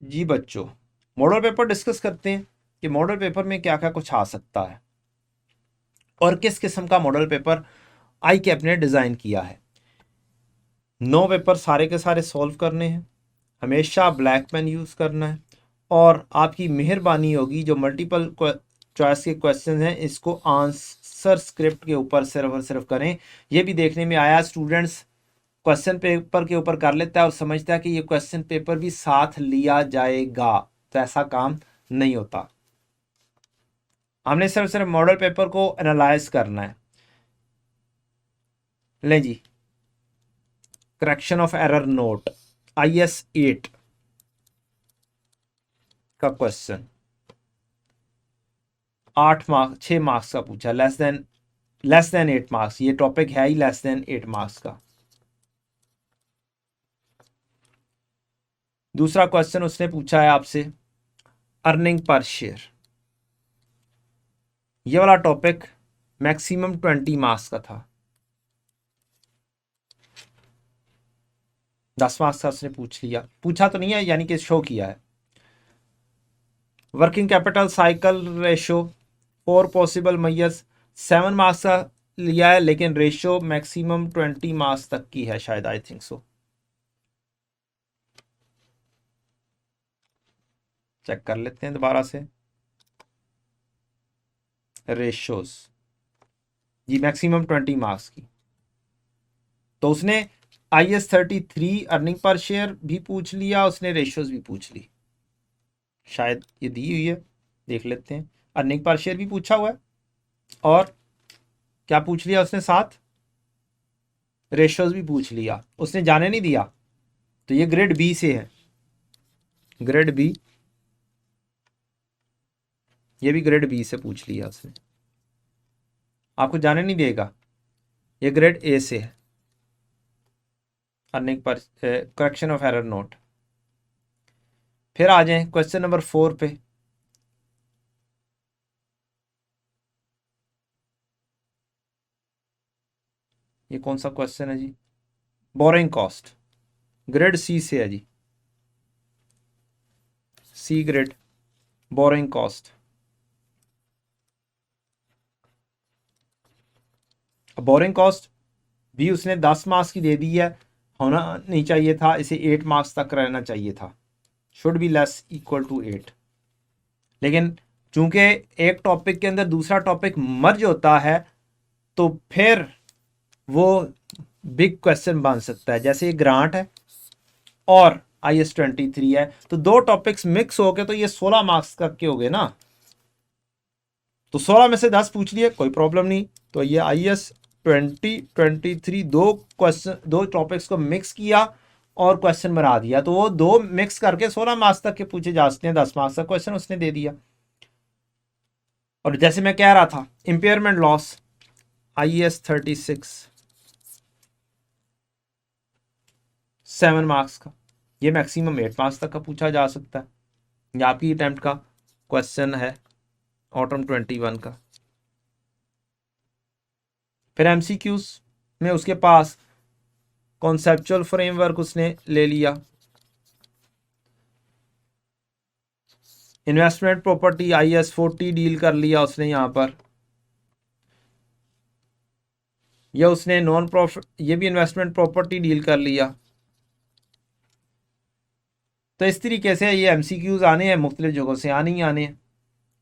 जी बच्चों, model paper discuss करते हैं कि मॉडल पेपर में क्या क्या कुछ आ सकता है और किस किस्म का मॉडल पेपर आई कैप ने डिज़ाइन किया है। 9 पेपर सारे के सारे सॉल्व करने हैं, हमेशा ब्लैक पेन यूज़ करना है और आपकी मेहरबानी होगी जो मल्टीपल चॉइस के क्वेश्चन हैं इसको आंसर स्क्रिप्ट के ऊपर सिर्फ और सिर्फ करें। ये भी देखने में आया स्टूडेंट्स क्वेश्चन पेपर के ऊपर कर लेता है और समझता है कि ये क्वेश्चन पेपर भी साथ लिया जाएगा, तो ऐसा काम नहीं होता। हमने सिर्फ सिर्फ मॉडल पेपर को एनालाइज करना है। ले जी, correction of error note IS 8 का क्वेश्चन 8 मार्क्स 6 मार्क्स का पूछा, लेस देन 8 मार्क्स। ये टॉपिक है ही लेस देन 8 मार्क्स का। दूसरा क्वेश्चन उसने पूछा है आपसे अर्निंग पर शेयर। ये वाला टॉपिक मैक्सिमम 20 मार्क्स का था, 10 मार्क्स का उसने पूछ लिया, पूछा तो नहीं है यानी कि शो किया है। Working capital cycle ratio 4 possible measures 7 marks का लिया है, लेकिन रेशो मैक्सिमम 20 मार्क्स तक की है शायद, आई थिंक सो। चेक कर लेते हैं दोबारा से। रेशोज जी मैक्सिमम 20 मार्क्स की। तो उसने IS 33 अर्निंग पर शेयर भी पूछ लिया, उसने रेशोज भी पूछ ली, शायद ये दी हुई है, देख लेते हैं। अर्निंग पर शेयर भी पूछा हुआ है और क्या पूछ लिया उसने, साथ रेशोज भी पूछ लिया, उसने जाने नहीं दिया। तो ये ग्रेड बी से है, ग्रेड बी, ये भी ग्रेड बी से पूछ लिया उसने, आपको जाने नहीं देगा। ये ग्रेड ए से है, earning per correction of error note. फिर आ जाएं क्वेश्चन नंबर 4 पे। ये कौन सा क्वेश्चन है जी? बोरिंग कॉस्ट, ग्रेड सी से है जी, C grade borrowing cost. Borrowing cost भी उसने 10 मार्क्स की दे दी है, होना नहीं चाहिए था, इसे 8 मार्क्स तक रहना चाहिए था, should be less equal to 8। लेकिन चूंकि एक टॉपिक के अंदर दूसरा टॉपिक मर्ज होता है तो फिर वो बिग क्वेश्चन बन सकता है। जैसे ये ग्रांट है और IS 23 है, तो दो टॉपिक्स मिक्स हो गए तो ये 16 मार्क्स तक के हो गए ना, तो 16 में से 10 पूछ लिए, कोई प्रॉब्लम नहीं। तो ये IS 2023 दो क्वेश्चन, दो टॉपिक्स को मिक्स किया और क्वेश्चन बना दिया, तो वो दो मिक्स करके 16 मार्क्स तक के पूछे जा सकते हैं, 10 मार्क्स का क्वेश्चन उसने दे दिया। और जैसे मैं कह रहा था इंपेयरमेंट लॉस IS 36 7 मार्क्स का, ये मैक्सिमम 8 मार्क्स तक का पूछा जा सकता है। ये आपकी अटेम्प्ट का क्वेश्चन है ऑटम 21 का। फिर MCQs में उसके पास कॉन्सेप्चुअल फ्रेमवर्क उसने ले लिया, इन्वेस्टमेंट प्रॉपर्टी IS 40 डील कर लिया उसने यहाँ पर, यह उसने नॉन प्रॉफिट, ये भी इन्वेस्टमेंट प्रॉपर्टी डील कर लिया। तो इस तरीके से ये MCQs आने हैं, मुख्तलिफ जगहों से आने ही आने हैं,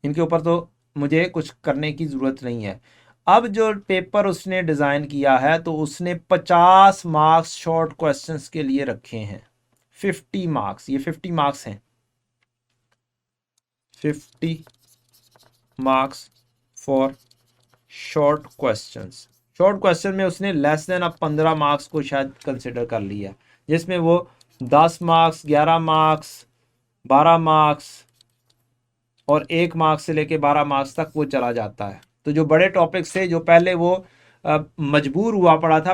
इनके ऊपर तो मुझे कुछ करने की ज़रूरत नहीं है। अब जो पेपर उसने डिज़ाइन किया है तो उसने 50 मार्क्स शॉर्ट क्वेश्चंस के लिए रखे हैं, 50 मार्क्स, ये 50 मार्क्स हैं, 50 marks for short questions. Short question में उसने लेस देन अब 15 मार्क्स को शायद कंसिडर कर लिया, जिसमें वो 10 मार्क्स, 11 मार्क्स, 12 मार्क्स और 1 मार्क्स से लेके 12 मार्क्स तक वो चला जाता है। तो जो बड़े टॉपिक्स थे, जो पहले वो मजबूर हुआ पड़ा था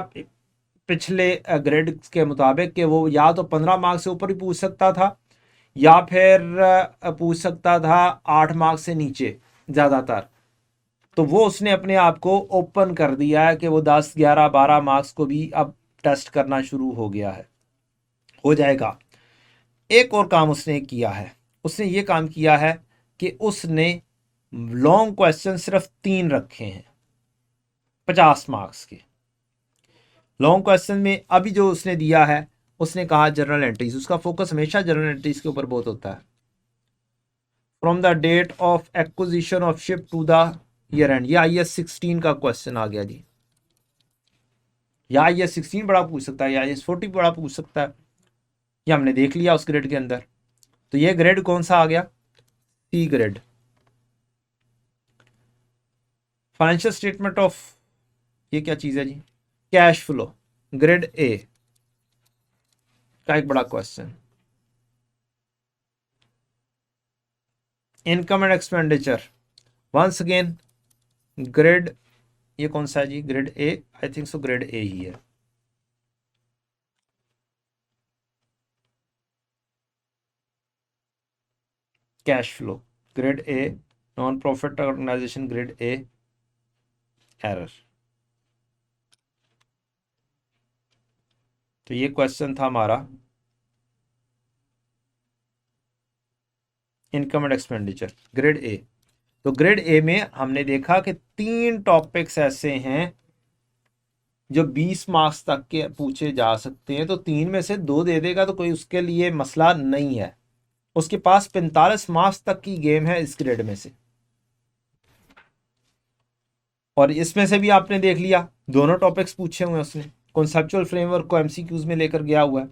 पिछले ग्रेड के मुताबिक कि वो या तो 15 मार्क्स से ऊपर ही पूछ सकता था या फिर पूछ सकता था 8 मार्क्स से नीचे ज़्यादातर, तो वो उसने अपने आप को ओपन कर दिया है कि वो 10, 11, 12 मार्क्स को भी अब टेस्ट करना शुरू हो गया है, हो जाएगा। एक और काम उसने किया है, उसने ये काम किया है कि उसने लॉन्ग क्वेश्चन सिर्फ 3 रखे हैं 50 मार्क्स के। लॉन्ग क्वेश्चन में अभी जो उसने दिया है, उसने कहा जनरल एंट्रीज, उसका फोकस हमेशा जनरल एंट्रीज के ऊपर बहुत होता है। From the date of acquisition of ship to the year end, ये IAS 16 का क्वेश्चन आ गया जी। या IAS 16 बड़ा पूछ सकता है, या IAS 40 बड़ा पूछ सकता है, ये हमने देख लिया उस ग्रेड के अंदर। तो ये ग्रेड कौन सा आ गया? C grade. Financial statement of, ये क्या चीज है जी? कैश फ्लो, ग्रेड A का एक बड़ा question. Income and expenditure, once again grade, ये कौन सा है जी? Grade A, I think so grade A ही है। Cash flow grade A, non profit organisation grade A, error. तो ये क्वेश्चन था हमारा income and expenditure grade A। तो ग्रेड A में हमने देखा कि 3 टॉपिक्स ऐसे हैं जो 20 मार्क्स तक के पूछे जा सकते हैं। तो 3 में से 2 दे देगा तो कोई उसके लिए मसला नहीं है। उसके पास 45 मार्क्स तक की गेम है इस ग्रेड में से। और इसमें से भी आपने देख लिया, दोनों टॉपिक्स पूछे हुए हैं उसने। कॉन्सेप्चुअल फ्रेमवर्क को MCQs में लेकर गया हुआ है।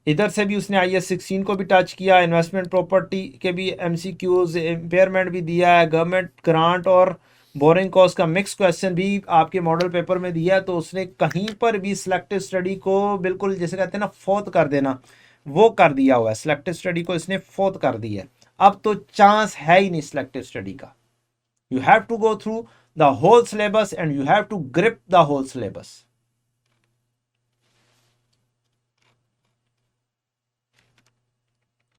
इधर से भी उसने IAS 16 को भी टच किया, इन्वेस्टमेंट प्रॉपर्टी के भी MCQs, इम्पेयरमेंट भी दिया है, गवर्नमेंट ग्रांट और बोरिंग कॉस्ट का मिक्स क्वेश्चन भी आपके मॉडल पेपर में दिया है। तो उसने कहीं पर भी सिलेक्टिव स्टडी को बिल्कुल जैसे कहते हैं ना फोत कर देना, वो कर दिया हुआ है। सिलेक्टिव स्टडी को इसने फोत कर दिया है। अब तो चांस है ही नहीं सिलेक्टिव स्टडी का। You have to go through the whole syllabus and you have to grip the whole syllabus.